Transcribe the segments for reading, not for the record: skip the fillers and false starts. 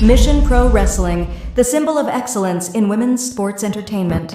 Mission Pro Wrestling, the symbol of excellence in women's sports entertainment.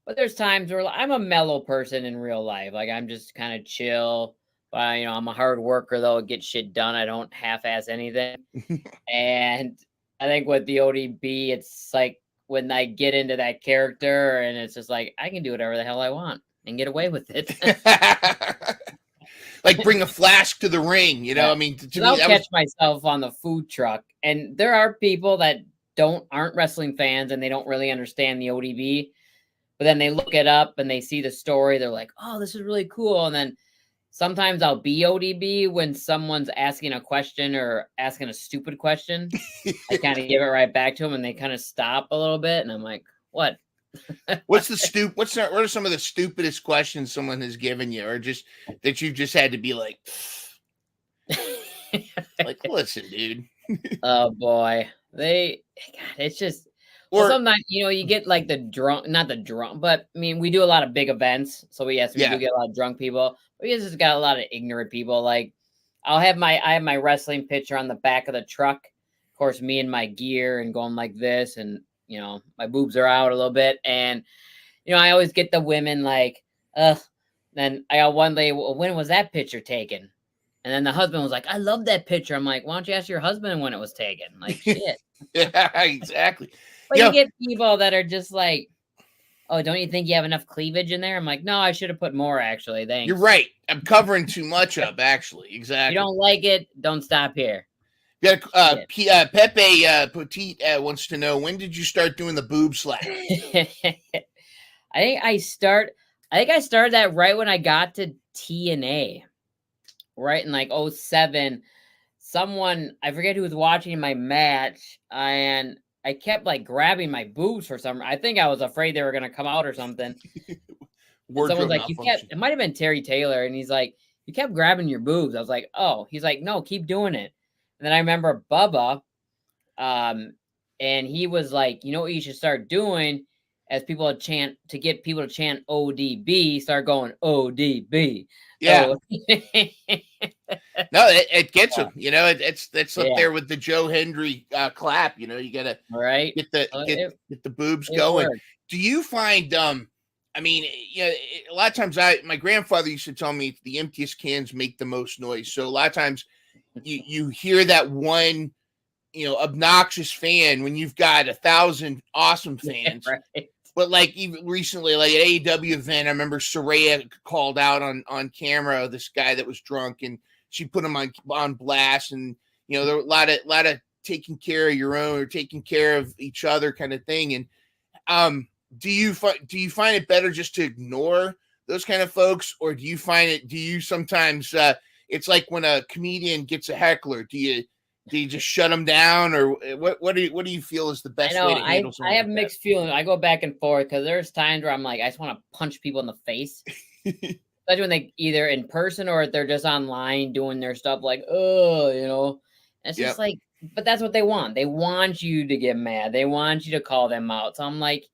But there's times where I'm a mellow person in real life. Like, I'm just kind of chill. But, you know, I'm a hard worker, though. I get shit done. I don't half-ass anything. And I think with the ODB, it's like when I get into that character and it's just like, I can do whatever the hell I want and get away with it. Like bring a flask to the ring, you know? Yeah. I mean, to me, I'll catch myself on the food truck. And there are people that aren't wrestling fans and they don't really understand the ODB. But then they look it up and they see the story. They're like, oh, this is really cool. And then sometimes I'll be ODB when someone's asking a question or asking a stupid question. I kind of give it right back to them and they kind of stop a little bit. And I'm like, what? What are some of the stupidest questions someone has given you, or just that you've just had to be like, listen, dude. Oh boy. It's just, well, sometimes, you know, you get like not the drunk, but I mean, we do a lot of big events. So we do get a lot of drunk people. We just got a lot of ignorant people. Like I have my wrestling picture on the back of the truck. Of course, me and my gear and going like this, and you know, my boobs are out a little bit. And, you know, I always get the women like, then I got one lady, well, when was that picture taken? And then the husband was like, I love that picture. I'm like, why don't you ask your husband when it was taken? Like, shit. Yeah, exactly. But you get people that are just like, oh, don't you think you have enough cleavage in there? I'm like, no, I should have put more, actually. Thanks. You're right. I'm covering too much up, actually. Exactly. You don't like it, don't stop here. Pepe Petite wants to know, when did you start doing the boob slap? I think I started that right when I got to TNA, right in like 07. Someone, I forget who was watching my match, and I kept like grabbing my boobs for some. I think I was afraid they were gonna come out or something. Someone's like, it might have been Terry Taylor, and he's like, you kept grabbing your boobs. I was like, oh, he's like, no, keep doing it. And then I remember Bubba, and he was like, you know what you should start doing as people to get people to chant ODB, start going ODB. Yeah. No, it gets them. You know, it's up there with the Joe Hendry clap. You know, you gotta get the boobs going. Works. Do you find I mean, you know, a lot of times my grandfather used to tell me the emptiest cans make the most noise. So a lot of times you hear that one, you know, obnoxious fan when you've got 1,000 awesome fans. Right. But like even recently, like at AEW event, I remember Saraya called out on camera this guy that was drunk, and she put him on blast. And you know, there were a lot of taking care of your own or taking care of each other kind of thing. And do you find it better just to ignore those kind of folks, or do you sometimes it's like when a comedian gets a heckler, do you just shut them down, or what do you feel is the best way to handle something? I have mixed feelings. I go back and forth because there's times where I'm like, I just want to punch people in the face. Especially when they either in person or they're just online doing their stuff like, oh, you know. And it's just like, but that's what they want. They want you to get mad. They want you to call them out. So I'm like,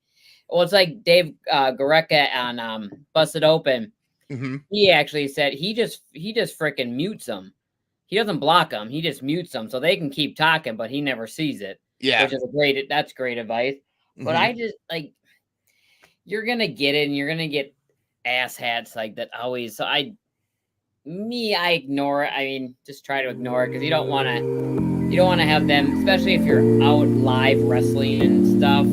well, it's like Dave Gorecka on Busted Open. Mm-hmm. He actually said he just freaking mutes them. He doesn't block them. He just mutes them so they can keep talking, but he never sees it. Yeah. Which is that's great advice. Mm-hmm. But I just like, you're going to get it and you're going to get ass hats like that always. So I ignore it. I mean, just try to ignore it because you don't want to have them, especially if you're out live wrestling and stuff.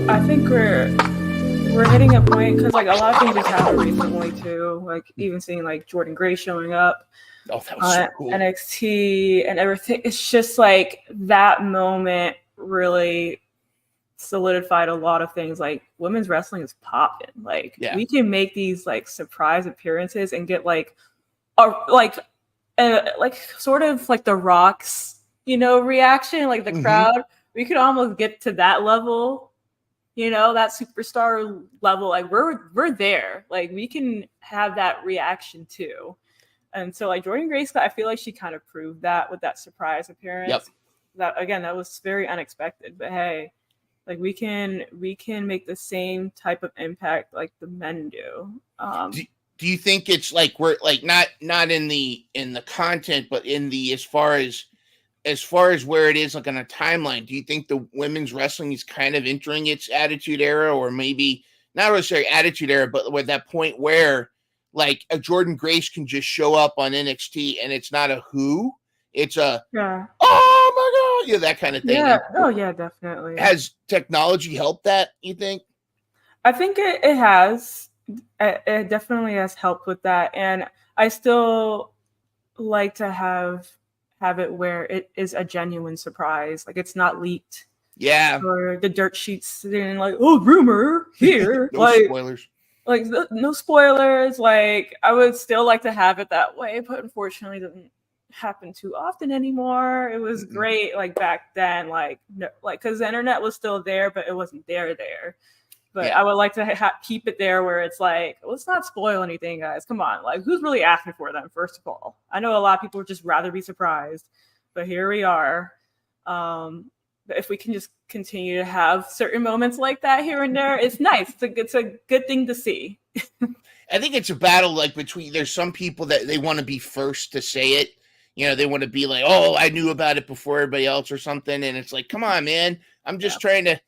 I think we're hitting a point because like a lot of things just happened recently too. Like even seeing like Jordan Gray showing up, that was so cool. NXT and everything. It's just like that moment really solidified a lot of things. Like women's wrestling is popping. Like we can make these like surprise appearances and get like sort of like the Rock's, you know, reaction, like the crowd. We could almost get to that level, you know, that superstar level, like we're there. Like we can have that reaction too. And so like Jordan Grace, I feel like she kind of proved that with that surprise appearance. Yep. That again, that was very unexpected. But hey, like we can make the same type of impact like the men do. Do you think it's like we're like not in the content, but in the as far as where it is like on a timeline? Do you think the women's wrestling is kind of entering its attitude era, or maybe not necessarily attitude era, but with that point where like a Jordan Grace can just show up on NXT and it's not a who, it's a oh my god, that kind of thing. Yeah, oh yeah, definitely. Has technology helped that, you think? I think it has. It definitely has helped with that, and I still like to have it where it is a genuine surprise, like it's not leaked. Yeah. Or the dirt sheets sitting like, oh, rumor here. No spoilers. Like no spoilers. Like I would still like to have it that way, but unfortunately, it doesn't happen too often anymore. It was great, like back then, like because the internet was still there, but it wasn't there. But I would like to keep it there where it's like, let's not spoil anything, guys. Come on. Like, who's really asking for them, first of all? I know a lot of people would just rather be surprised, but here we are. But if we can just continue to have certain moments like that here and there, it's nice. It's a good thing to see. I think it's a battle like between, there's some people that they want to be first to say it. You know, they want to be like, oh, I knew about it before everybody else or something. And it's like, come on, man. I'm just trying to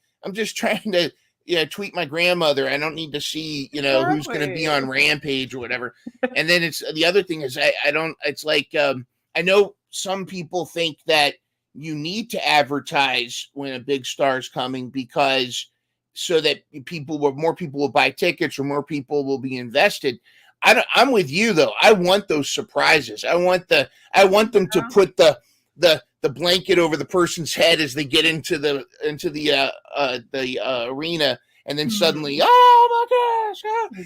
tweet my grandmother. I don't need to see, who's going to be on Rampage or whatever. And then it's the other thing is it's like, I know some people think that you need to advertise when a big star is coming because so that more people will buy tickets or more people will be invested. I'm with you though. I want those surprises. I want them to put the blanket over the person's head as they get into the arena, and then suddenly, oh my gosh,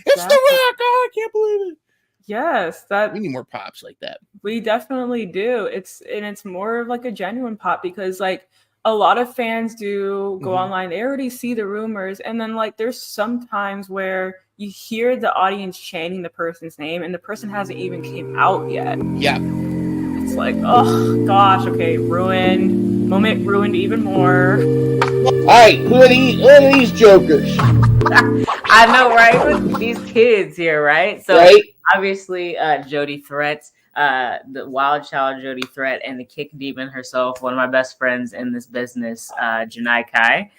it's The Rock! Oh, I can't believe it. Yes, we need more pops like that. We definitely do. It's more of like a genuine pop because like a lot of fans do go online. They already see the rumors, and then like there's some times where you hear the audience chanting the person's name, and the person hasn't even came out yet. Yeah. It's like, oh gosh, okay, moment ruined even more. All right, who are these jokers? I know, right? With these kids here, right? So obviously, Jody Threat, the wild child Jody Threat, and the kick demon herself, one of my best friends in this business, Janai Kai.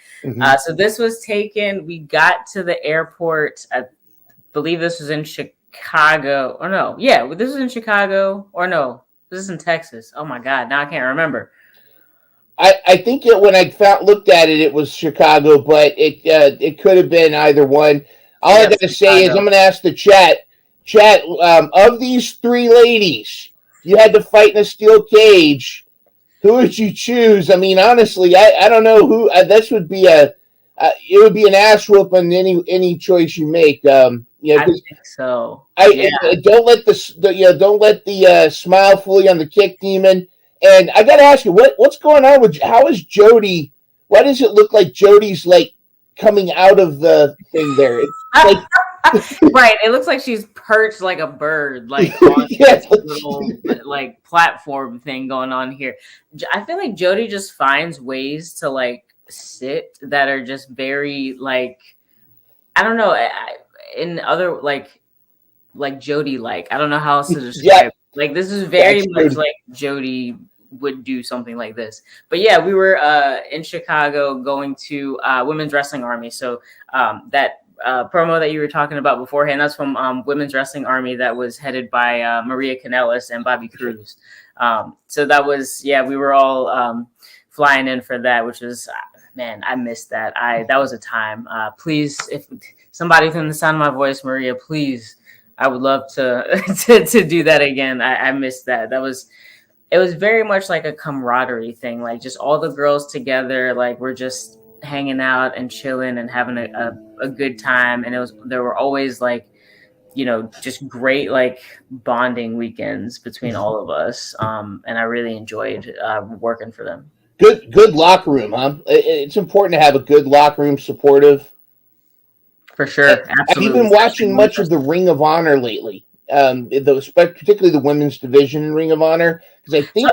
So this was taken. We got to the airport. I believe this was in Chicago. Or no, yeah, this was in Chicago. Or no. This is in Texas. Oh my God! Now I can't remember. I think when I looked at it, it was Chicago, but it could have been either one. All I gotta say is I'm gonna ask the chat. Of these three ladies, you had to fight in a steel cage. Who would you choose? I mean, honestly, I don't know who. This would be it would be an ass whooping any choice you make. I think so. Don't let the smile fool you on the kick demon. And I got to ask you, what's going on with how is Jody? Why does it look like Jody's like coming out of the thing there? Like, right, it looks like she's perched like a bird, like on this little like platform thing going on here. I feel like Jody just finds ways to like sit that are just very like I don't know. In other like Jody, like I don't know how else to describe. Like this is very much like Jody would do something like this. But yeah, we were in Chicago going to Women's Wrestling Army. So that promo that you were talking about beforehand, that's from Women's Wrestling Army that was headed by Maria Kanellis and Bobby Cruz. So that was we were all flying in for that, which was man, I missed that. That was a time. Please, if somebody from the sound of my voice, Maria, please, I would love to do that again. I missed that. It was very much like a camaraderie thing, like just all the girls together, like we're just hanging out and chilling and having a good time. And there were always like, just great like bonding weekends between all of us. And I really enjoyed working for them. Good locker room, huh? It's important to have a good locker room, supportive. For sure. Absolutely. Have you been watching much of the Ring of Honor lately? Particularly the women's division in Ring of Honor, because I think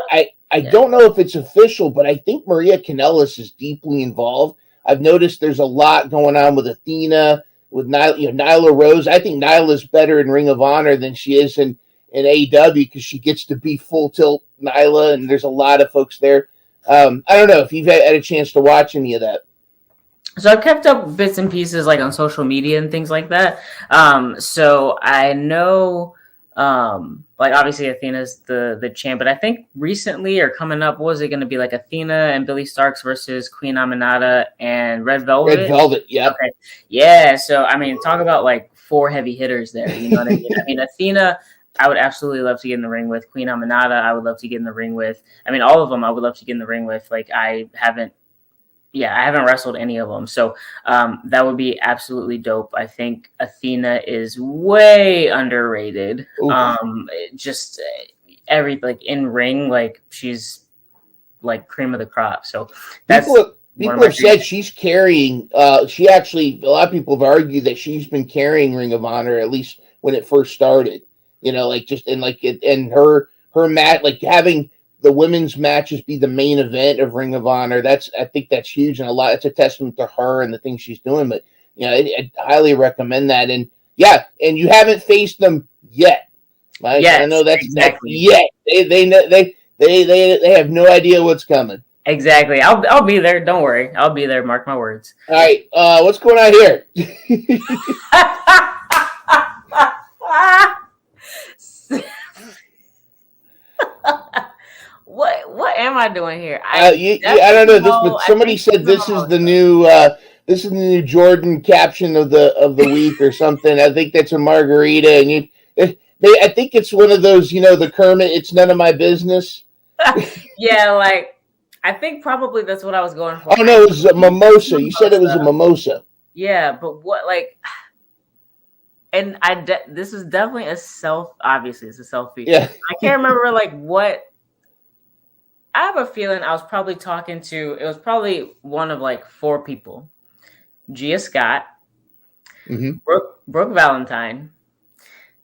I don't know if it's official, but I think Maria Kanellis is deeply involved. I've noticed there's a lot going on with Athena, with Nyla Rose. I think Nyla's better in Ring of Honor than she is in AEW because she gets to be full tilt Nyla, and there's a lot of folks there. I don't know if you've had a chance to watch any of that. So I've kept up bits and pieces like on social media and things like that. So I know, like obviously Athena's the champ, but I think recently or coming up, what was it going to be, like Athena and Billy Starks versus Queen Aminata and Red Velvet? Red Velvet, yeah. Okay. Yeah. So, I mean, talk about like 4 heavy hitters there. You know what I mean? I mean, Athena, I would absolutely love to get in the ring with. Queen Aminata, I would love to get in the ring with. I mean, all of them I would love to get in the ring with. Like I haven't wrestled any of them. So that would be absolutely dope. I think Athena is way underrated. Just every, like in ring, like she's like cream of the crop. So that's people have said she's carrying, she actually, a lot of people have argued that she's been carrying Ring of Honor, at least when it first started, like just in like it, and her match, like having the women's matches be the main event of Ring of Honor. I think that's huge, and it's a testament to her and the things she's doing. But I highly recommend that. And and you haven't faced them yet. Yes, I know that's exactly. Yet they have no idea what's coming. Exactly. I'll be there. Don't worry. I'll be there. Mark my words. All right. What's going on here? What am I doing here? I don't know this, but somebody said this is the new Jordan caption of the week or something. I think that's a margarita, and I think it's one of those, the Kermit. It's none of my business. Yeah, like I think probably that's what I was going for. Oh no, it was a mimosa. You said it was a mimosa. Yeah, but what like? And this is definitely obviously it's a selfie. Yeah. I can't remember like what. I have a feeling I was probably talking to, it was probably one of like 4 people. Gia Scott, Brooke Valentine,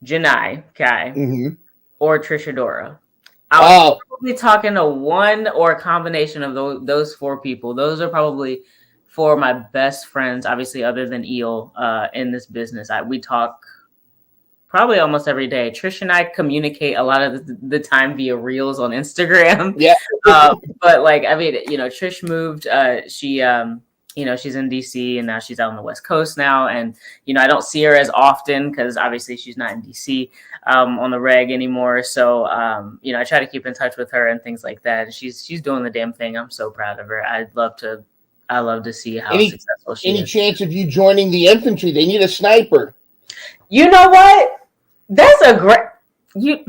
Janai Kai, or Trisha Dora. I was probably talking to one or a combination of those 4 people. Those are probably 4 of my best friends, obviously other than Eel, in this business. We talk probably almost every day. Trish and I communicate a lot of the time via reels on Instagram. Yeah. But like, I mean, Trish moved, she's in DC and now she's out on the West Coast now. And, I don't see her as often because obviously she's not in DC on the reg anymore. So, I try to keep in touch with her and things like that. And she's doing the damn thing. I'm so proud of her. I love to see how successful she is. Any chance of you joining the infantry? They need a sniper. You know what? That's a great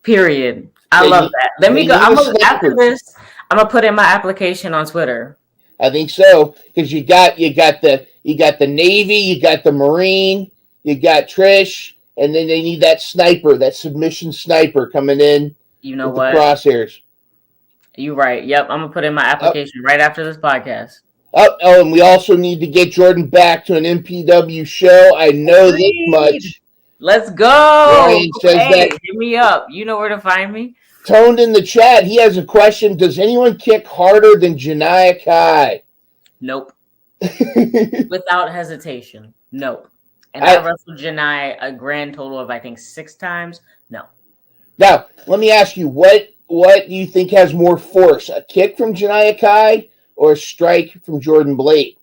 period. I love that. Let me go. After this, I'm gonna put in my application on Twitter. I think so, because you got the Navy, you got the Marine, you got Trish, and then they need that sniper, that submission sniper coming in. You know with what? The crosshairs. You right. Yep, I'm gonna put in my application right after this podcast. Oh, and we also need to get Jordan back to an MPW show. I know this much. Let's go. Ryan says that. Hit me up. You know where to find me. Toned in the chat. He has a question. Does anyone kick harder than Janaya Kai? Nope. Without hesitation. Nope. And I wrestled Janai a grand total of, I think, 6 times. No. Now, let me ask you, what do you think has more force? A kick from Janaya Kai or a strike from Jordan Blade?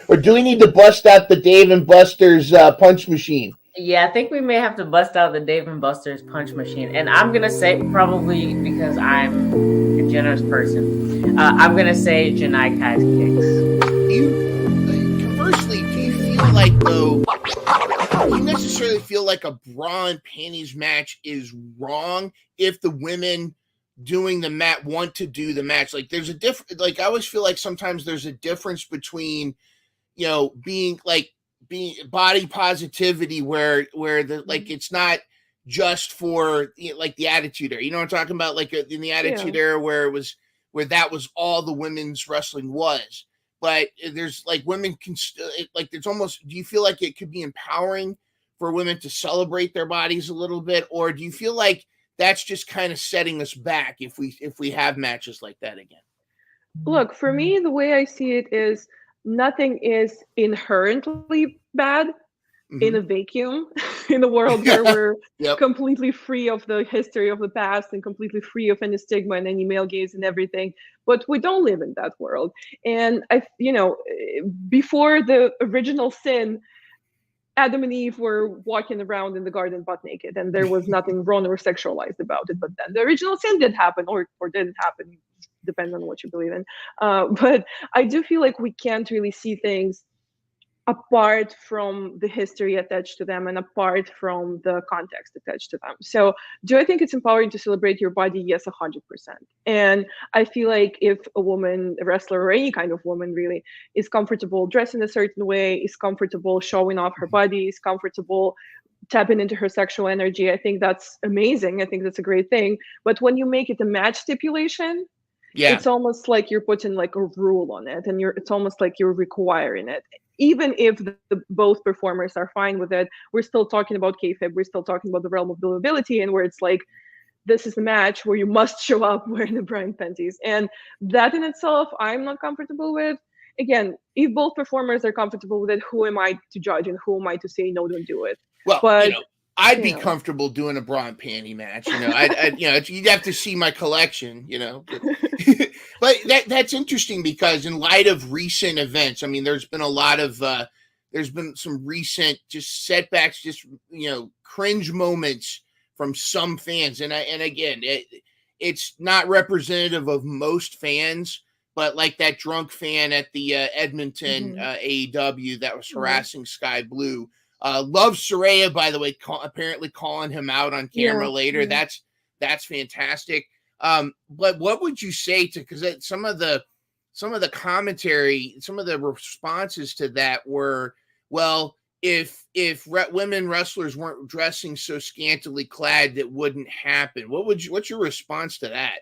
Or do we need to bust out the Dave and Buster's punch machine? Yeah, I think we may have to bust out the Dave and Buster's punch machine. And I'm going to say, probably because I'm a generous person, I'm going to say Janai Kai's kicks. Conversely, do you feel like, though, do you necessarily feel like a bra and panties match is wrong if the women doing the match want to do the match? Like, there's a different, like, I always feel like sometimes there's a difference between, being body positivity where the, like, it's not just for like the Attitude Era. You know what I'm talking about? Like in the Attitude Era where it was where that was all the women's wrestling was. But there's like women can like there's almost, do you feel like it could be empowering for women to celebrate their bodies a little bit, or do you feel like that's just kind of setting us back if we have matches like that again? Look, for me, the way I see it is nothing is inherently bad in a vacuum, in a world where we're completely free of the history of the past and completely free of any stigma and any male gaze and everything. But we don't live in that world. And before the original sin, Adam and Eve were walking around in the garden butt naked, and there was nothing wrong or sexualized about it. But then the original sin did happen, or didn't happen, depending on what you believe in. But I do feel like we can't really see things apart from the history attached to them and apart from the context attached to them. So do I think it's empowering to celebrate your body? Yes, 100%. And I feel like if a woman, a wrestler, or any kind of woman really, is comfortable dressing a certain way, is comfortable showing off her body, is comfortable tapping into her sexual energy, I think that's amazing. I think that's a great thing. But when you make it a match stipulation, it's almost like you're putting like a rule on it, and it's almost like you're requiring it. Even if both performers are fine with it, we're still talking about kayfabe. We're still talking about the realm of believability, and where it's like, this is a match where you must show up wearing the bra panties, and that in itself, I'm not comfortable with. Again, if both performers are comfortable with it, who am I to judge, and who am I to say no, don't do it? Well, but, I'd be comfortable doing a bra and panty match. I'd you'd have to see my collection, But that's interesting because in light of recent events, I mean, there's been a lot of there's been some recent just setbacks, just cringe moments from some fans, and again, it's not representative of most fans, but like that drunk fan at the Edmonton AEW that was harassing Sky Blue. Love Saraya, by the way, apparently calling him out on camera later. That's fantastic. But what would you say to, because some of the commentary, some of the responses to that were, well, if women wrestlers weren't dressing so scantily clad, that wouldn't happen. What's your response to that?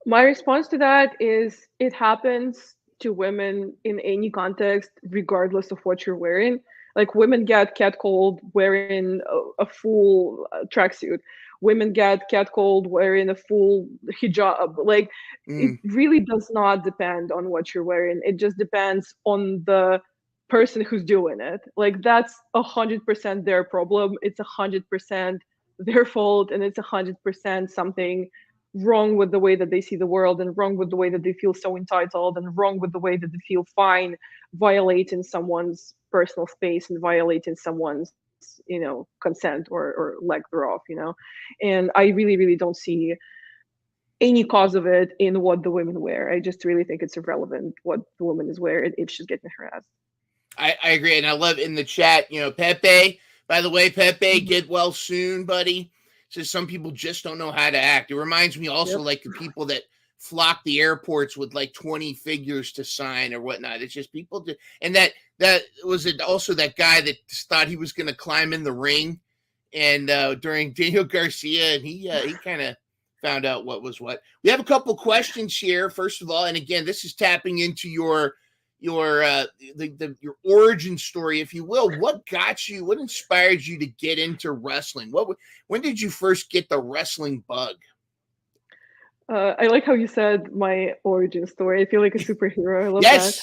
My response to that is it happens to women in any context, regardless of what you're wearing. Like, women get catcalled wearing a full tracksuit. Women get catcalled wearing a full hijab. Like, it really does not depend on what you're wearing. It just depends on the person who's doing it. Like, that's 100% their problem. It's 100% their fault, and it's 100% something wrong with the way that they see the world, and wrong with the way that they feel so entitled, and wrong with the way that they feel fine violating someone's personal space and violating someone's consent or lack thereof. And I really don't see any cause of it in what the women wear. I just really think it's irrelevant what the woman is wearing if she's getting harassed. I agree, and I love in the chat, Pepe, by the way, Pepe, get well soon, buddy. Says some people just don't know how to act. It reminds me also like the people that flock the airports with like 20 figures to sign or whatnot. It's just people do. And that was it. Also that guy that thought he was going to climb in the ring and during Daniel Garcia, and he kind of found out what was what. We have a couple questions here. First of all, and again, this is tapping into your origin story, if you will. What inspired you to get into wrestling? When did you first get the wrestling bug? I like how you said my origin story. I feel like a superhero. I love that.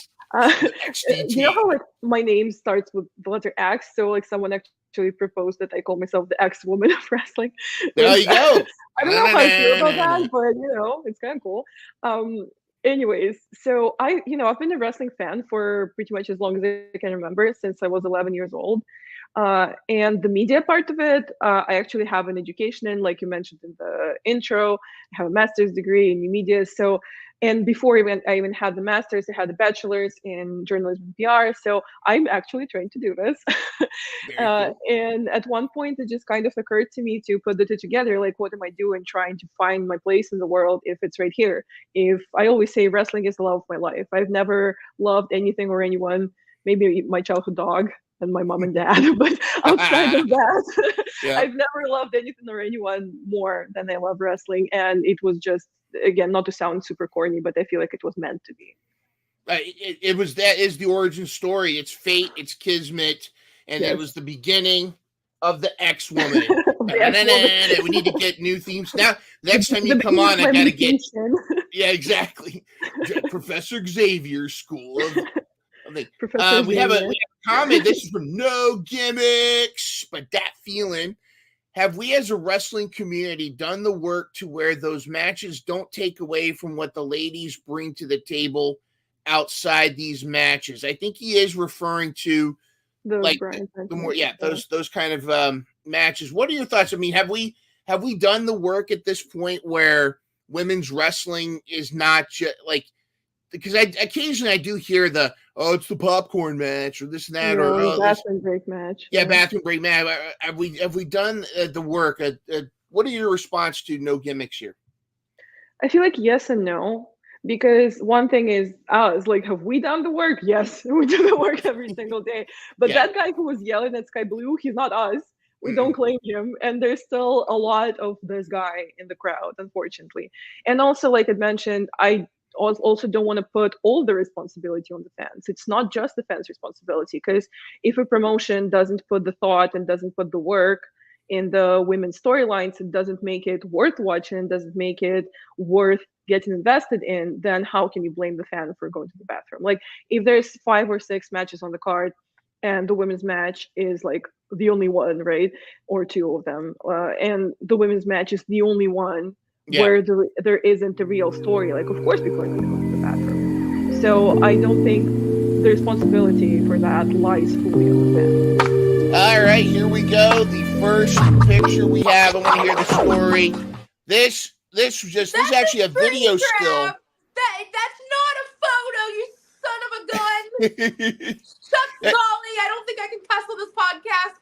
You know how like my name starts with the letter X, so like someone actually proposed that I call myself the X woman of wrestling. There you go. I don't know how I feel about that, but it's kind of cool. Anyways, so I've been a wrestling fan for pretty much as long as I can remember, since I was 11 years old. And the media part of it, I actually have an education in, like you mentioned in the intro. I have a master's degree in new media. So, and before I even had the master's, I had a bachelor's in journalism and PR. So I'm actually trained to do this. Cool. And at one point, it just kind of occurred to me to put the two together. Like, what am I doing trying to find my place in the world if it's right here? If I always say wrestling is the love of my life. I've never loved anything or anyone, maybe my childhood dog, and my mom and dad. But outside of that, Yeah. I've never loved anything or anyone more than I love wrestling. And it was just, again, not to sound super corny, but I feel like it was meant to be. It was, that is the origin story. It's fate, it's kismet, and Yes. it was the beginning of the X-Woman. We need to get new themes. Now, next time you come on, I gotta get. Yeah, exactly. Professor Xavier's school of we have a comment. This is from No Gimmicks, but that feeling. Have we as a wrestling community done the work to where those matches don't take away from what the ladies bring to the table outside these matches? I think he is referring to those like the more, those kind of matches. What are your thoughts? I mean, have we done the work at this point where women's wrestling is not just like, because occasionally I do hear it's the popcorn match or this and that, or bathroom break match. Yeah, bathroom break match. Have we done the work? What are your response to No Gimmicks here? I feel like yes and no, because one thing is us, like, have we done the work? Yes, we do the work every single day. But that guy who was yelling at Sky Blue, he's not us. We don't claim him, and there's still a lot of this guy in the crowd, unfortunately. And also, like I mentioned, I also don't want to put all the responsibility on the fans. It's not just the fans' responsibility, because if a promotion doesn't put the thought and doesn't put the work in the women's storylines, it doesn't make it worth watching, doesn't make it worth getting invested in, then how can you blame the fan for going to the bathroom? Like, if there's 5 or 6 matches on the card and the women's match is like the only one, right? Or 2 of them, and the women's match is the only one where there isn't a real story, like, of course people are going to go to the bathroom. So I don't think the responsibility for that lies fully on the fan. All right, here we go. The first picture we have. I want to hear the story. This is actually a video still. That's not a photo, you son of a gun. Chuck Golly, I don't think I can cuss on this podcast.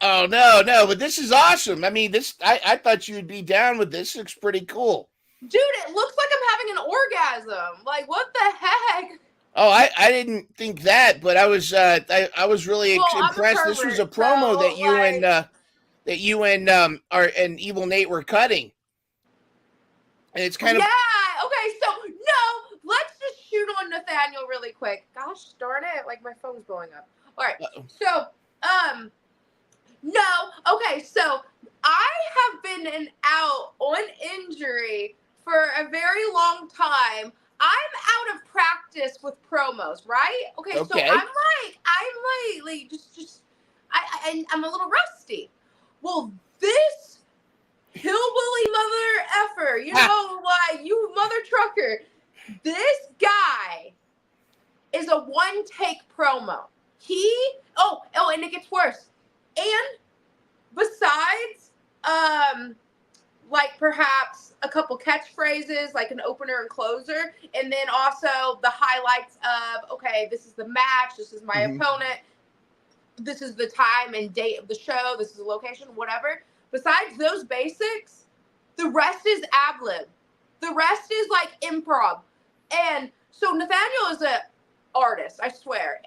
Oh, no, but this is awesome. I mean, I thought you would be down with this. It looks pretty cool. Dude, it looks like I'm having an orgasm. Like, what the heck? Oh, I didn't think that, but I was really impressed. This was a promo that you and Evil Nate were cutting. And it's kind of... Yeah, okay, so, no, let's just shoot on Nathaniel really quick. Gosh darn it, like, my phone's blowing up. All right, so, no, okay, so I have been out on injury for a very long time. I'm out of practice with promos, right? Okay. So I'm a little rusty. Well, this hillbilly mother effer, you mother trucker, this guy is a one-take promo. And it gets worse. And besides, like perhaps a couple catchphrases, like an opener and closer, and then also the highlights of, okay, this is the match, this is my opponent, this is the time and date of the show, this is the location, whatever. Besides those basics, the rest is ad-lib. The rest is like improv. And so Nathaniel is an artist, I swear.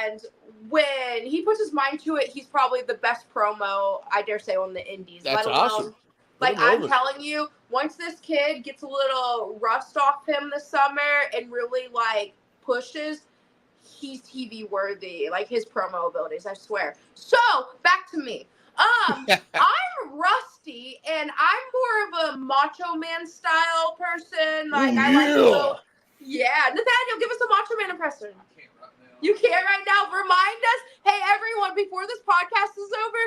And when he puts his mind to it, he's probably the best promo, I dare say, on the indies. That's awesome. Like, I'm telling you, once this kid gets a little rust off him this summer and really, like, pushes, he's TV worthy. Like, his promo abilities, I swear. So, back to me. I'm rusty, and I'm more of a Macho Man style person. Like, I like to go... Yeah. Nathaniel, give us a Macho Man impression. You can't right now. Remind us. Hey, everyone, before this podcast is over,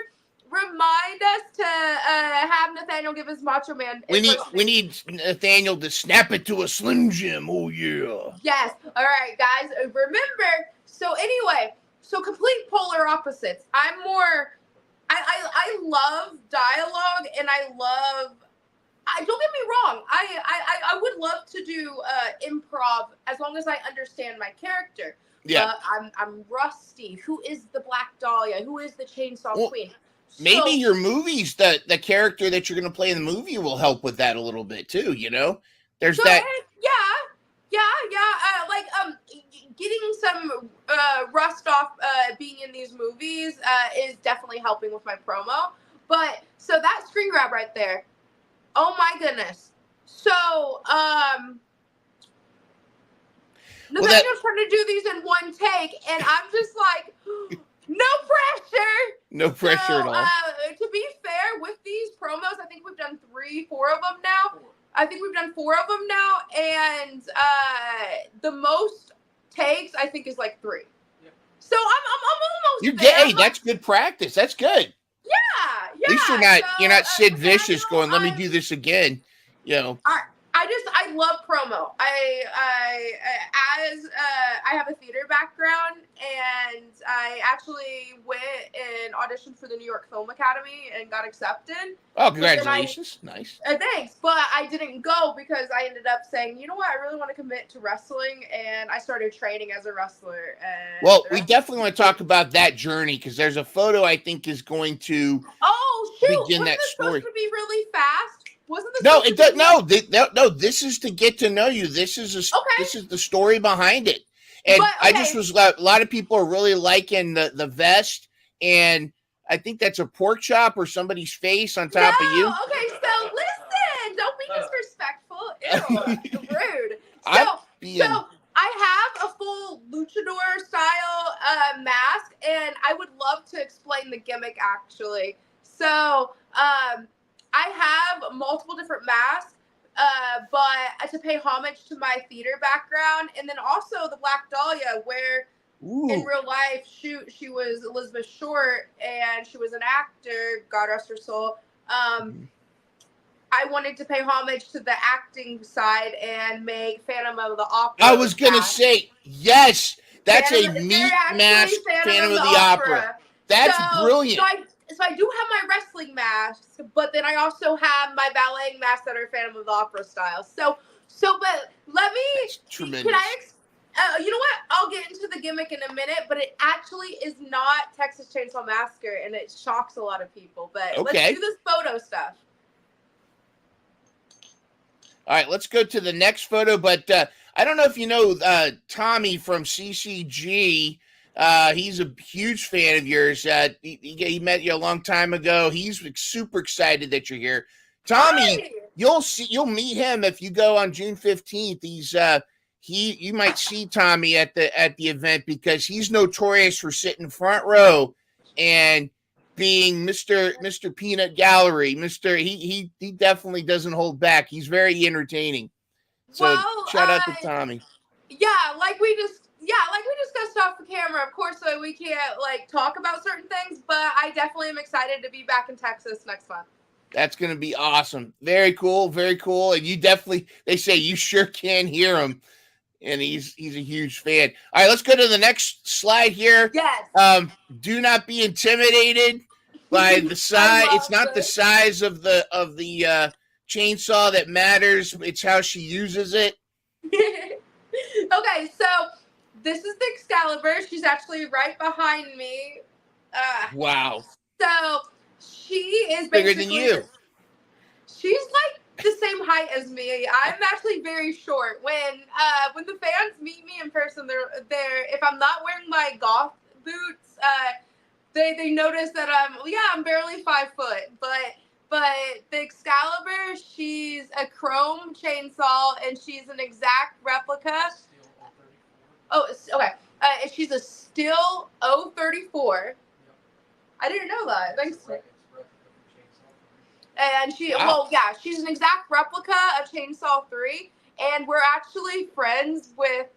remind us to have Nathaniel give his Macho Man. We need Nathaniel to snap it to a Slim Jim. Oh, yeah. Yes. All right, guys. Remember. So anyway, complete polar opposites. I'm more, I love dialogue, and don't get me wrong. I would love to do improv as long as I understand my character. Yeah. I'm rusty. Who is the Black Dahlia? Who is the Chainsaw Queen? Maybe your movies, the character that you're going to play in the movie will help with that a little bit too. There's that. Yeah. getting some rust off being in these movies is definitely helping with my promo. But so that screen grab right there, oh my goodness. So Nathaniel's trying to do these in one take, and I'm just like, no pressure. No pressure at all. To be fair, with these promos, I think we've done 4 of them now. I think we've done 4 of them now, and the most takes I think is like 3. Yep. So I'm almost there. Hey, that's good practice. That's good. Yeah. At least you're not Sid Vicious going, let me do this again. You know. I love promo. I have a theater background, and I actually went and auditioned for the New York Film Academy and got accepted. Oh, congratulations. Nice. Thanks. But I didn't go because I ended up saying, you know what, I really want to commit to wrestling, and I started training as a wrestler. And we definitely want to talk about that journey, because there's a photo I think is going to begin that story. Supposed to be really fast? Wasn't this? No, it does. No. This is to get to know you. This is This is the story behind it. And I just was a lot of people are really liking the vest, and I think that's a pork chop or somebody's face on top of you. Okay, so listen, don't be disrespectful. Ew, rude. So I have a full luchador style mask, and I would love to explain the gimmick actually. So I have multiple different masks, but to pay homage to my theater background, and then also the Black Dahlia, where in real life she was Elizabeth Short, and she was an actor, God rest her soul. I wanted to pay homage to the acting side and make Phantom of the Opera. I was gonna say yes. That's a meat mask, Phantom of the Opera. That's brilliant. So I do have my wrestling masks, but then I also have my ballet masks that are Phantom of the Opera style. But let me. That's tremendous. Can I? You know what? I'll get into the gimmick in a minute, but it actually is not Texas Chainsaw Massacre, and it shocks a lot of people. But let's do this photo stuff. All right, let's go to the next photo. But I don't know if you know Tommy from CCG. He's a huge fan of yours. He met you a long time ago. He's super excited that you're here. Tommy, you'll meet him if you go on June 15th. You might see Tommy at the event, because he's notorious for sitting front row and being Mr. Peanut Gallery. He definitely doesn't hold back. He's very entertaining. So shout out to Tommy. Yeah, like we discussed off the camera. Of course, we can't talk about certain things, but I definitely am excited to be back in Texas next month. That's going to be awesome. Very cool, very cool. And they say you sure can hear him, and he's a huge fan. All right, let's go to the next slide here. Yes. Do not be intimidated by the size. It's not the size of the chainsaw that matters. It's how she uses it. Okay, so this is the Excalibur. She's actually right behind me. Wow. So she is bigger than you. She's like the same height as me. I'm actually very short. When the fans meet me in person, they're if I'm not wearing my goth boots, they notice that I'm barely 5 foot. But the Excalibur, she's a chrome chainsaw, and she's an exact replica. Oh, okay. She's a Steel 034. I didn't know that. Thanks. And she's an exact replica of Chainsaw 3. And we're actually friends with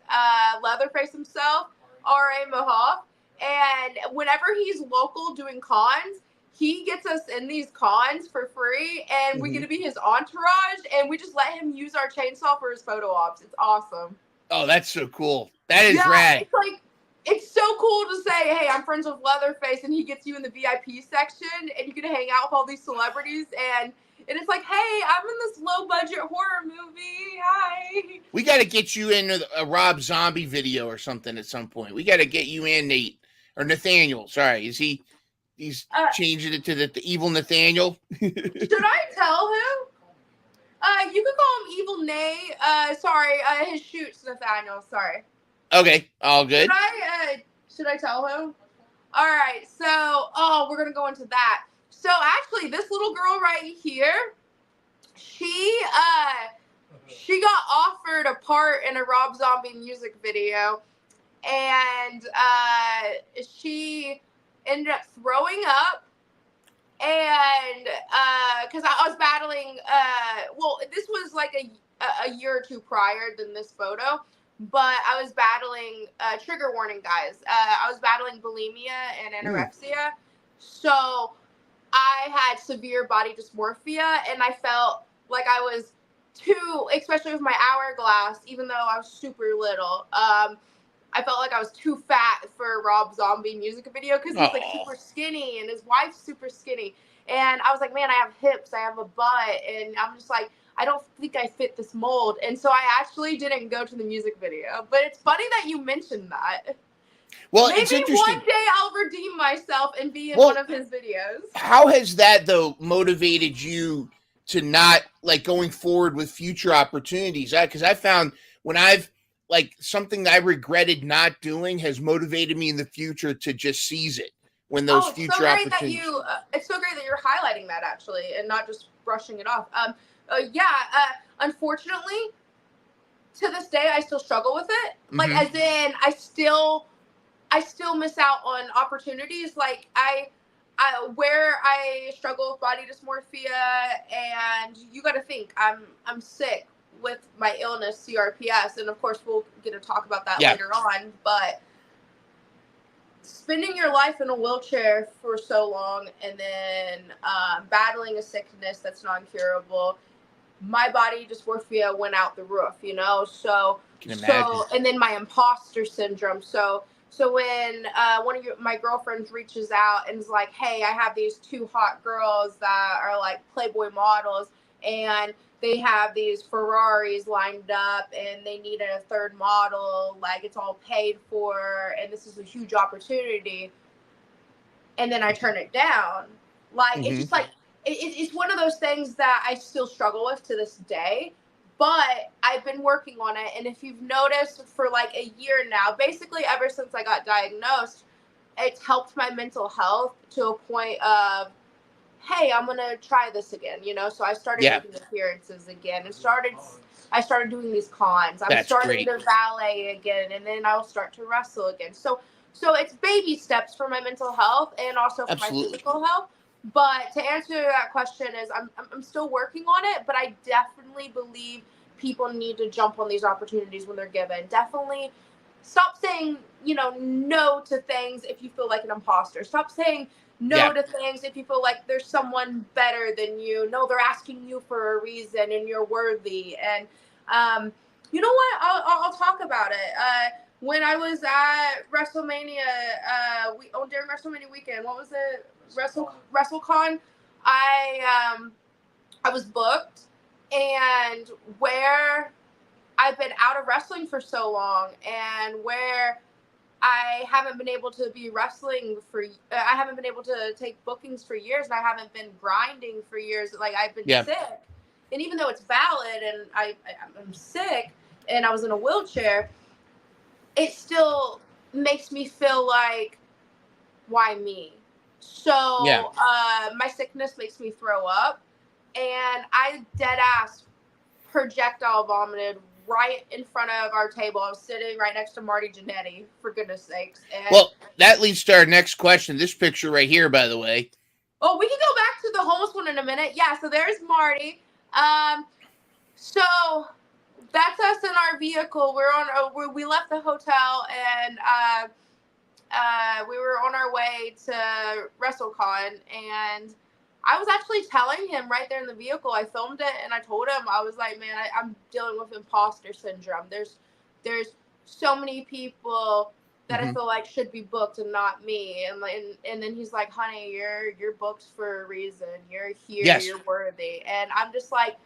Leatherface himself, R.A. Mahoff. And whenever he's local doing cons, he gets us in these cons for free, and we get to be his entourage, and we just let him use our chainsaw for his photo ops. It's awesome. Oh, that's so cool. That is rad. It's so cool to say, hey, I'm friends with Leatherface, and he gets you in the VIP section, and you get to hang out with all these celebrities, and it's like, hey, I'm in this low-budget horror movie. Hi. We got to get you in a Rob Zombie video or something at some point. We got to get you in, Nate. Or Nathaniel, sorry. He's changing it to the evil Nathaniel. Should I tell him? You could call him Evil Nate. Sorry, his shoot's Nathaniel. Sorry. Okay, all good. Should I tell him? All right, so we're gonna go into that. So actually, this little girl right here, she got offered a part in a Rob Zombie music video, and she ended up throwing up. And because I was battling, well, this was like a year or two prior than this photo, but I was battling, trigger warning, guys. I was battling bulimia and anorexia. So I had severe body dysmorphia, and I felt like I was too, especially with my hourglass, even though I was super little. I felt like I was too fat for a Rob Zombie music video because he's like super skinny and his wife's super skinny. And I was like, man, I have hips, I have a butt, and I'm just like, I don't think I fit this mold. And so I actually didn't go to the music video. But it's funny that you mentioned that. Well, maybe it's interesting. One day I'll redeem myself and be in one of his videos. How has that, though, motivated you to not, like, going forward with future opportunities? Because I found when I've, like, something that I regretted not doing has motivated me in the future to just seize it when those future opportunities. It's so great that you're highlighting that, actually, and not just brushing it off. Unfortunately, to this day, I still struggle with it. Like, as in, I still miss out on opportunities. Like where I struggle with body dysmorphia, and you got to think I'm sick with my illness, CRPS, and of course we'll get to talk about that later on. But spending your life in a wheelchair for so long, and then battling a sickness that's non-curable, my body dysmorphia went out the roof, you know. So and then my imposter syndrome. So when one of my girlfriends reaches out and is like, hey, I have these two hot girls that are like Playboy models, and they have these Ferraris lined up, and they need a third model, like it's all paid for, and this is a huge opportunity, and then I turn it down. Like, it's just like, it's one of those things that I still struggle with to this day. But I've been working on it, and if you've noticed, for like a year now, basically ever since I got diagnosed, it's helped my mental health to a point of, hey, I'm gonna try this again, you know. So I started making appearances again, and I started doing these cons. I'm starting to valet again, and then I'll start to wrestle again. So it's baby steps for my mental health and also for my physical health. But to answer that question is, I'm still working on it, but I definitely believe people need to jump on these opportunities when they're given. Definitely stop saying, no to things if you feel like an imposter. Stop saying no to things if you feel like there's someone better than you. No, they're asking you for a reason, and you're worthy. And you know what? I'll talk about it. When I was at WrestleMania, during WrestleMania weekend, what was it? WrestleCon, I was booked, and where I've been out of wrestling for so long, and where I haven't been able to be wrestling I haven't been able to take bookings for years, and I haven't been grinding for years. Like, I've been sick, and even though it's valid, and I'm sick, and I was in a wheelchair, it still makes me feel like, why me? So my sickness makes me throw up, and I dead ass projectile vomited right in front of our table. I was sitting right next to Marty Jannetty, for goodness sakes. And well, that leads to our next question. This picture right here, by the way. Oh, we can go back to the homeless one in a minute. Yeah, so there's Marty. So that's us in our vehicle. We left the hotel, and we were on our way to WrestleCon, and I was actually telling him right there in the vehicle. I filmed it, and I told him, I was like, man, I'm dealing with imposter syndrome. There's so many people that I feel like should be booked and not me. And then he's like, honey, you're booked for a reason. You're here. You're worthy. And I'm just like,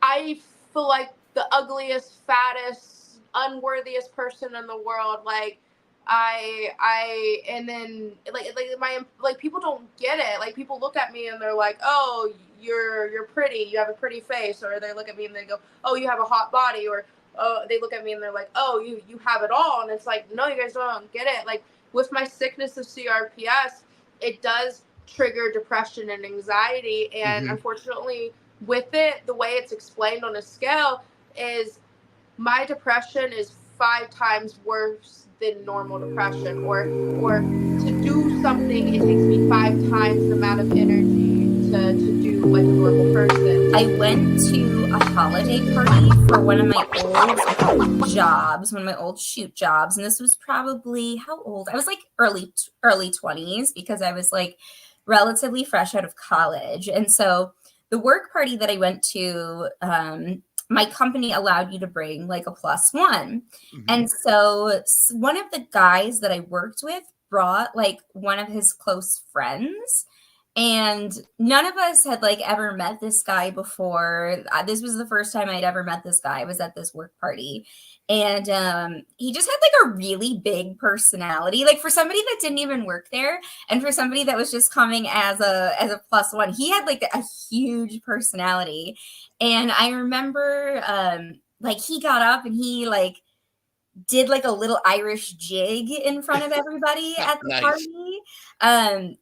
I feel like the ugliest, fattest, unworthiest person in the world. Like, and then people don't get it. Like, people look at me and they're like, oh, you're pretty, you have a pretty face, or they look at me and they go, oh, you have a hot body, or they look at me and they're like, oh, you have it all. And it's like, no, you guys don't get it. Like with my sickness of CRPS, it does trigger depression and anxiety. And unfortunately with it, the way it's explained on a scale is my depression is 5 times worse than normal depression, or to do something, it takes me 5 times the amount of energy to do like a normal person. I went to a holiday party for one of my old jobs, one of my old shoot jobs. And this was probably, how old? I was like early 20s, because I was like relatively fresh out of college. And so the work party that I went to, my company allowed you to bring like a +1. And so one of the guys that I worked with brought like one of his close friends. And none of us had like ever met this guy before. This was the first time I'd ever met this guy. I was at this work party. And he just had like a really big personality, like for somebody that didn't even work there, and for somebody that was just coming as a +1, he had like a huge personality. And I remember like he got up and he like did like a little Irish jig in front of everybody at the party.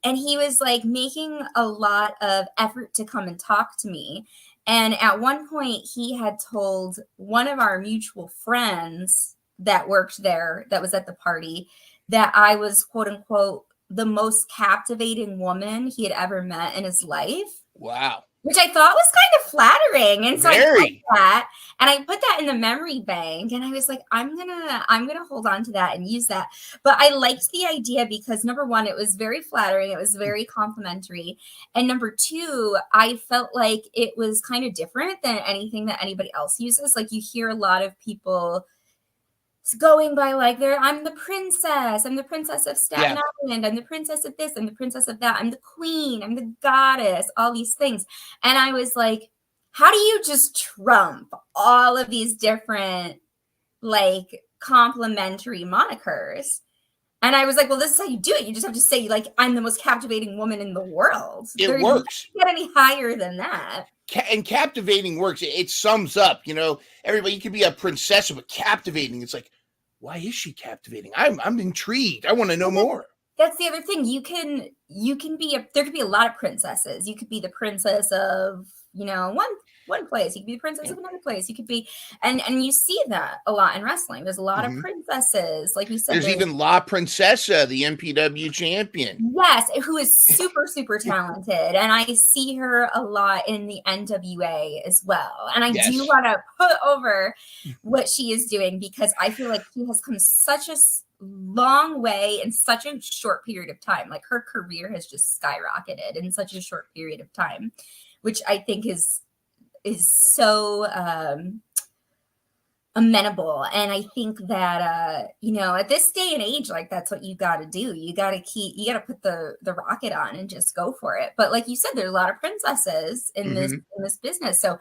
And he was like making a lot of effort to come and talk to me. And at one point he had told one of our mutual friends that worked there, that was at the party, that I was, quote unquote, the most captivating woman he had ever met in his life. Wow. Which I thought was kind of flattering. And so I put that, and I put that in the memory bank, and I was like, I'm gonna hold on to that and use that. But I liked the idea because number one, it was very flattering, it was very complimentary. And number two, I felt like it was kind of different than anything that anybody else uses. Like you hear a lot of people going by like I'm the princess of Staten Island, I'm the princess of this, I'm the princess of that, I'm the queen, I'm the goddess, all these things. And I was like, how do you just trump all of these different like complimentary monikers? And I was like, well, this is how you do it. You just have to say like, I'm the most captivating woman in the world. It works. You can't get any higher than that. And captivating works. It sums up, you know, everybody, you could be a princess, but captivating, it's like, why is she captivating? I'm intrigued. I want to know more. That's the other thing. You can be there could be a lot of princesses. You could be the princess of, you know, one place. You could be the princess of another place. You could be, and you see that a lot in wrestling. There's a lot of princesses, like you said. There's even La Princesa, the MPW champion. Yes, who is super, super talented, and I see her a lot in the NWA as well. And I do want to put over what she is doing, because I feel like she has come such a long way in such a short period of time. Like her career has just skyrocketed in such a short period of time, which I think is so amenable. And I think that you know, at this day and age, like that's what you got to do. You got to put the rocket on and just go for it. But like you said, there's a lot of princesses in this business. So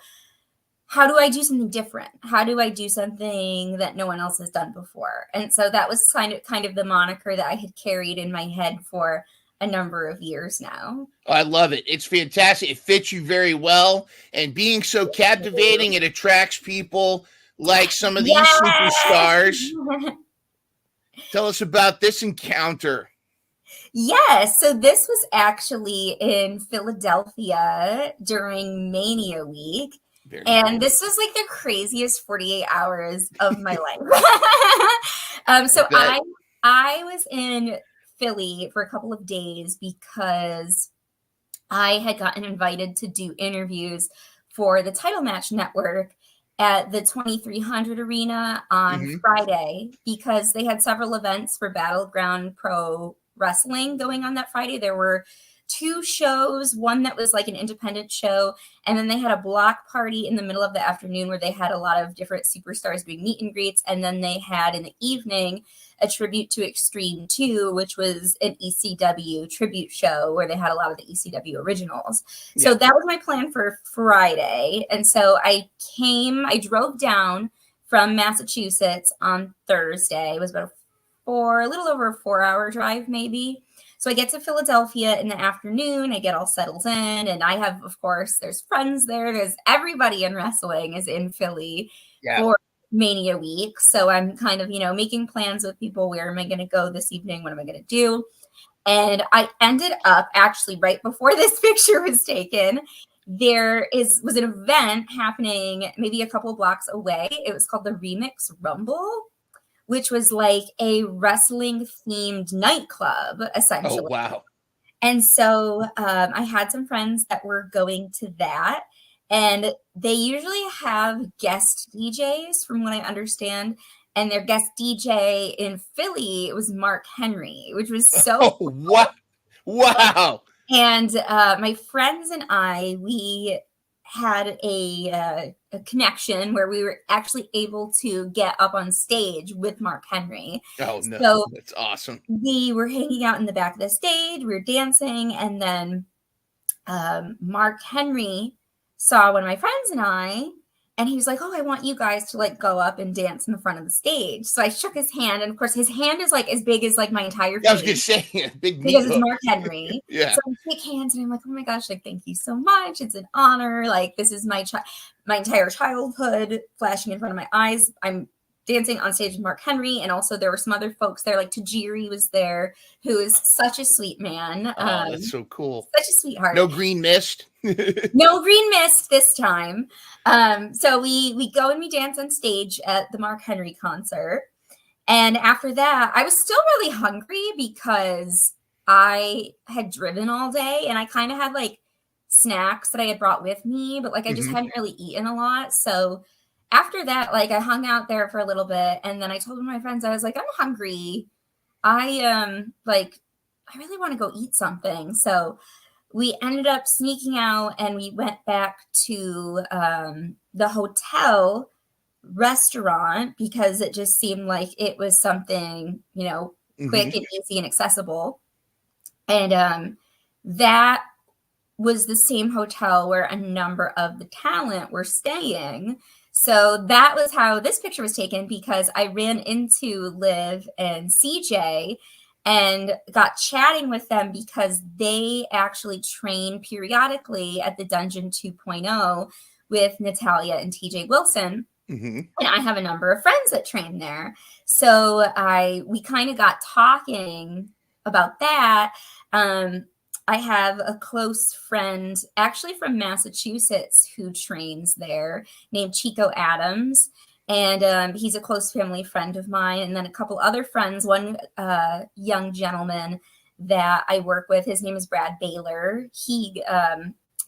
how do I do something different? How do I do something that no one else has done before? And so that was kind of the moniker that I had carried in my head for a number of years now. I love it. It's fantastic. It fits you very well. And being so captivating, it attracts people like some of these superstars. Tell us about this encounter. Yes. So this was actually in Philadelphia during Mania Week. And this was like the craziest 48 hours of my life. So I was in Philly for a couple of days because I had gotten invited to do interviews for the Title Match Network at the 2300 Arena on Friday, because they had several events for Battleground Pro Wrestling going on that Friday. There were 2 shows, one that was like an independent show, and then they had a block party in the middle of the afternoon where they had a lot of different superstars doing meet and greets, and then they had in the evening a tribute to Extreme 2, which was an ECW tribute show where they had a lot of the ECW originals. So that was my plan for Friday. And so I drove down from Massachusetts on Thursday. It was about a little over a 4-hour drive maybe. So I get to Philadelphia in the afternoon, I get all settled in, and I have, of course, there's friends there. There's everybody in wrestling is in Philly for Mania week. So I'm kind of, making plans with people. Where am I going to go this evening? What am I going to do? And I ended up actually right before this picture was taken, was an event happening maybe a couple blocks away. It was called the Remix Rumble, which was like a wrestling themed nightclub, essentially. Oh, wow. And so I had some friends that were going to that, and they usually have guest DJs, from what I understand. And their guest DJ in Philly was Mark Henry, which was so Oh, what? Wow. And my friends and I, we had a connection where we were actually able to get up on stage with Mark Henry. Oh, no. So that's awesome. We were hanging out in the back of the stage. We were dancing. And then Mark Henry saw one of my friends and I, and he was like, "Oh, I want you guys to like go up and dance in the front of the stage." So I shook his hand, and of course his hand is like as big as like my entire face. I was gonna say, big meat because it's hook. Mark Henry. Yeah. So I shake hands, and I'm like, "Oh my gosh, like thank you so much. It's an honor. Like this is my entire childhood flashing in front of my eyes." I'm dancing on stage with Mark Henry, and also there were some other folks there, like Tajiri was there, who is such a sweet man. Oh, that's so cool. Such a sweetheart. No green mist. No green mist this time. So we go and we dance on stage at the Mark Henry concert. And after that, I was still really hungry because I had driven all day, and I kind of had like snacks that I had brought with me, but like I just hadn't really eaten a lot. So after that, like I hung out there for a little bit, and then I told my friends, I was like, "I'm hungry. I really want to go eat something." So we ended up sneaking out, and we went back to the hotel restaurant because it just seemed like it was something, quick and easy and accessible. And that was the same hotel where a number of the talent were staying. So that was how this picture was taken, because I ran into Liv and CJ and got chatting with them because they actually train periodically at the Dungeon 2.0 with Natalia and TJ Wilson. And I have a number of friends that train there. So we kind of got talking about that. I have a close friend actually from Massachusetts who trains there named Chico Adams. And he's a close family friend of mine. And then a couple other friends, one young gentleman that I work with, his name is Brad Baylor. He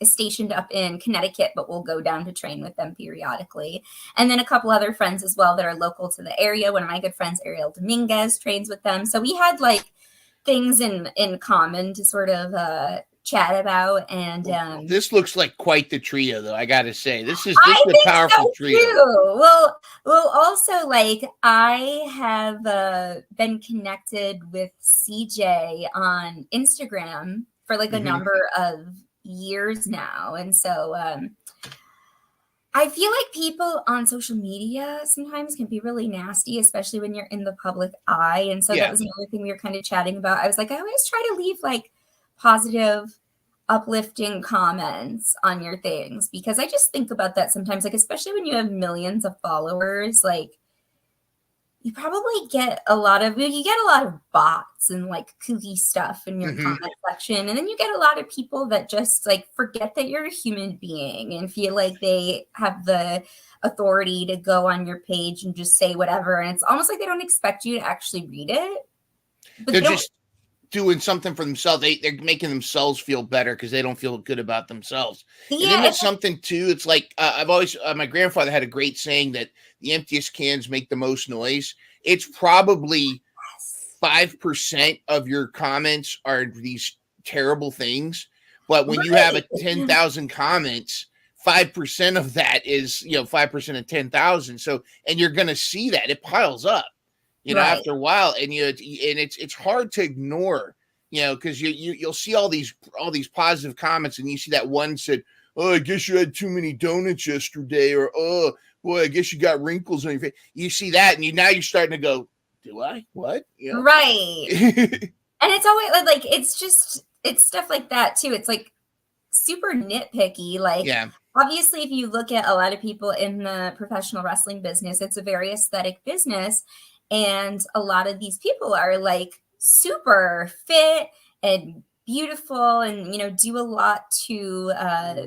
is stationed up in Connecticut, but will go down to train with them periodically. And then a couple other friends as well that are local to the area. One of my good friends, Ariel Dominguez, trains with them. So we had like things in common to sort of chat about. And this looks like quite the trio, though. I gotta say, this is a powerful trio. Too. Well, also like I have been connected with CJ on Instagram for like a number of years now, and so I feel like people on social media sometimes can be really nasty, especially when you're in the public eye. And so that was another thing we were kind of chatting about. I was like, I always try to leave like positive, uplifting comments on your things, because I just think about that sometimes, like, especially when you have millions of followers, like you probably get a lot of bots and like kooky stuff in your comment section. And then you get a lot of people that just like forget that you're a human being and feel like they have the authority to go on your page and just say whatever. And it's almost like they don't expect you to actually read it. But they're just doing something for themselves. They're making themselves feel better because they don't feel good about themselves. Yeah, and then it's something too. It's like I've always my grandfather had a great saying that the emptiest cans make the most noise. It's probably 5% of your comments are these terrible things, but when you have 10,000 comments, 5% of that is 5% of 10,000. So, and you're going to see that it piles up. After a while, and it's hard to ignore, because you'll see all these positive comments, and you see that one said, "Oh, I guess you had too many donuts yesterday," or "Oh, boy, I guess you got wrinkles on your face." You see that, and now you're starting to go, "Do I? What?" Right. And it's always like it's stuff like that too. It's like super nitpicky. Like obviously, if you look at a lot of people in the professional wrestling business, it's a very aesthetic business. And a lot of these people are like super fit and beautiful and, you know, do a lot to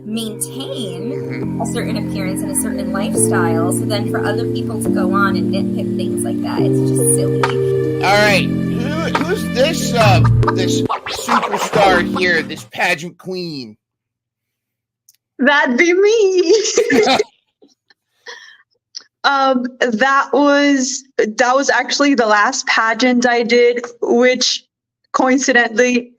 maintain a certain appearance and a certain lifestyle. So then for other people to go on and nitpick things like that, it's just silly. All right. Who's this this superstar here, this pageant queen? That'd be me. That was actually the last pageant I did, which coincidentally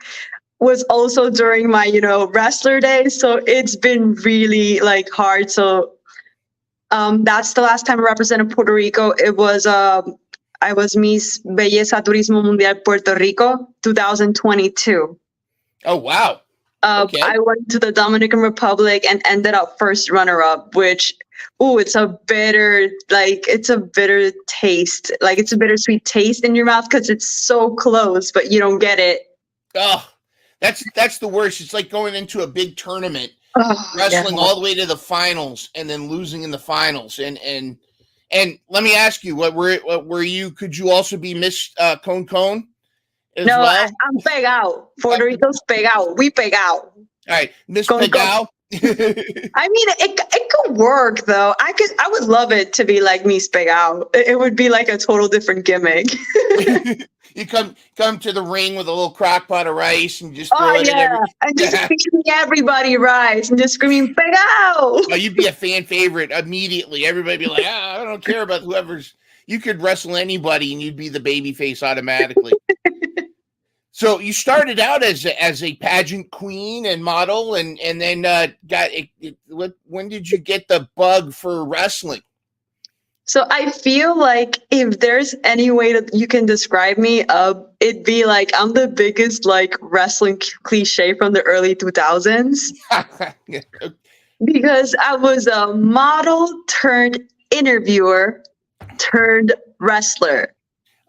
was also during my, wrestler days. So it's been really like hard. So that's the last time I represented Puerto Rico. It was I was Miss Belleza Turismo Mundial Puerto Rico 2022. Oh wow. Okay. I went to the Dominican Republic and ended up first runner-up, which, it's a bitter taste. Like, it's a bittersweet taste in your mouth because it's so close, but you don't get it. Oh, that's the worst. It's like going into a big tournament, wrestling all the way to the finals, and then losing in the finals. And let me ask you, what were you? Could you also be Miss Cone? No, well? I'm pegao. Puerto Rico's pegao. We pegao. All right, Miss Pegao. I mean, it could work though. I would love it to be like Miss Pegao. It would be like a total different gimmick. You come to the ring with a little crock pot of rice and just throw it and just feeding everybody rice and just screaming Pegao. Oh, you'd be a fan favorite immediately. Everybody be like, I don't care about whoever's. You could wrestle anybody and you'd be the baby face automatically. So you started out as a pageant queen and model, and then when did you get the bug for wrestling? So I feel like if there's any way that you can describe me, it'd be like I'm the biggest like wrestling cliche from the early 2000s. Because I was a model turned interviewer turned wrestler.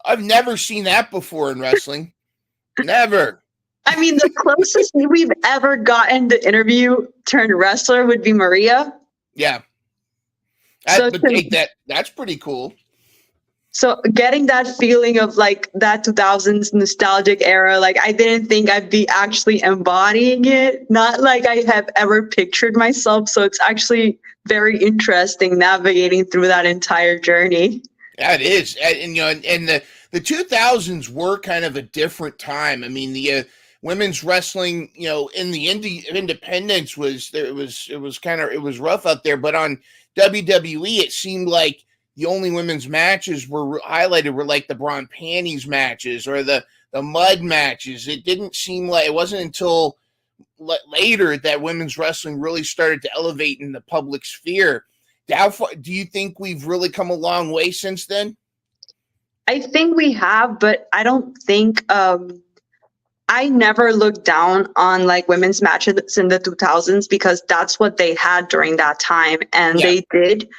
I've never seen that before in wrestling. Never. I mean, the closest we've ever gotten to interview turned wrestler would be Maria. Yeah. That's pretty cool. So getting that feeling of like that 2000s nostalgic era, like I didn't think I'd be actually embodying it. Not like I have ever pictured myself. So it's actually very interesting navigating through that entire journey. Yeah, it is. And the 2000s were kind of a different time. I mean, the women's wrestling, in the independence it was rough out there. But on WWE, it seemed like the only women's matches were highlighted were like the bra and panties matches or the mud matches. It didn't seem like it wasn't until later that women's wrestling really started to elevate in the public sphere. How far, do you think we've really come a long way since then? I think we have, but I don't think I never looked down on like women's matches in the 2000s because that's what they had during that time, and they did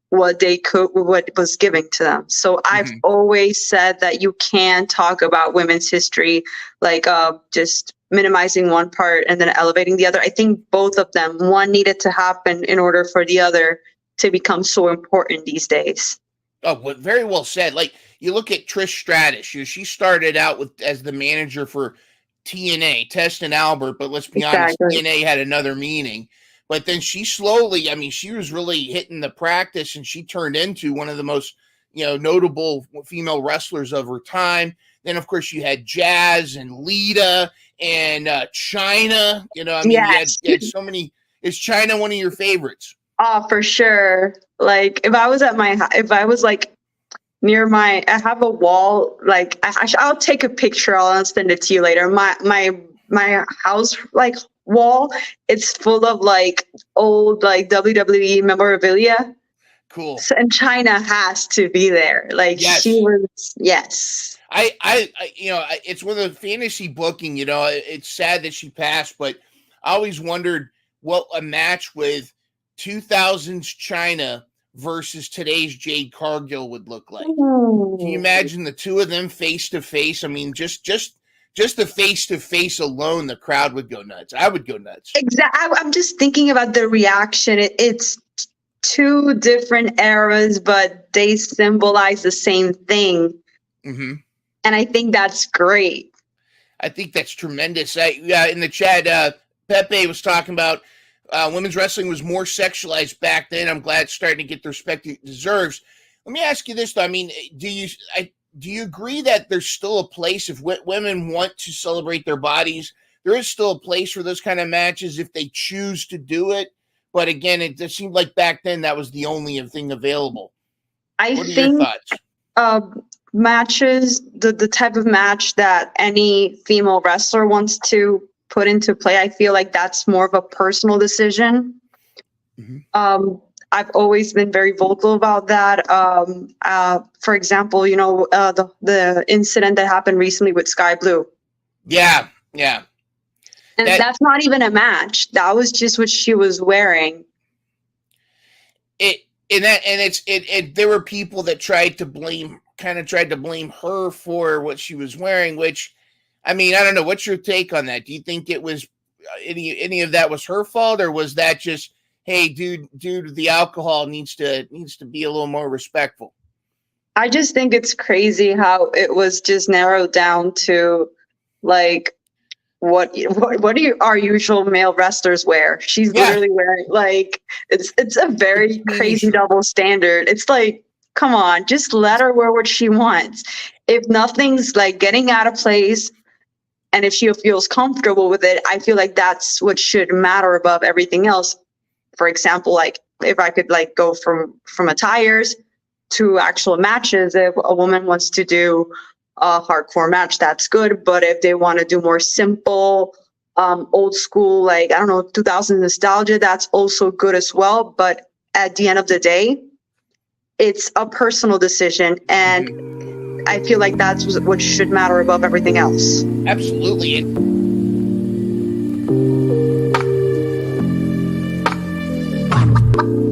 what they could, what was given to them. So I've always said that you can talk about women's history like just minimizing one part and then elevating the other. I think both of them, one needed to happen in order for the other to become so important these days. Oh, well, very well said. Like you look at Trish Stratus, she started out as the manager for TNA, Test and Albert, but let's be honest, TNA had another meaning. But then she slowly, she was really hitting the practice, and she turned into one of the most, notable female wrestlers of her time. Then, of course, you had Jazz and Lita and Chyna. You had so many. Is Chyna one of your favorites? Oh, for sure. Like if I was like near I have a wall, like I'll take a picture. I'll send it to you later. My house like wall, it's full of like old like WWE memorabilia. Cool. So, and Chyna has to be there. Like she was, yes. I it's with a fantasy booking, it's sad that she passed, but I always wondered what a match with 2000s Chyna versus today's Jade Cargill would look like. Ooh. Can you imagine the two of them face to face? Just just the face-to-face alone, the crowd would go nuts. I would go nuts. Exactly. I'm just thinking about the reaction. It's two different eras, but they symbolize the same thing. Mm-hmm. And I think that's great. I think that's tremendous. In the chat, Pepe was talking about women's wrestling was more sexualized back then. I'm glad it's starting to get the respect it deserves. Let me ask you this, though. I mean, do you agree that there's still a place if women want to celebrate their bodies? There is still a place for those kind of matches if they choose to do it. But again, it just seemed like back then that was the only thing available. What are your thoughts? Matches, the type of match that any female wrestler wants to put into play, I feel like that's more of a personal decision. Mm-hmm. I've always been very vocal about that. For example, the incident that happened recently with Sky Blue. Yeah. And that's not even a match. That was just what she was wearing. There were people that tried to blame her for what she was wearing, which, I mean, I don't know. What's your take on that? Do you think it was any of that was her fault, or was that just, hey, dude, the alcohol needs to be a little more respectful? I just think it's crazy how it was just narrowed down to like what do our usual male wrestlers wear? She's literally wearing like it's a very crazy double standard. It's like, come on, just let her wear what she wants. If nothing's like getting out of place, and if she feels comfortable with it, I feel like that's what should matter above everything else. For example, like if I could like go from attires to actual matches, if a woman wants to do a hardcore match, that's good. But if they want to do more simple, old school, like, I don't know, 2000s nostalgia, that's also good as well. But at the end of the day, it's a personal decision. And I feel like that's what should matter above everything else. Absolutely.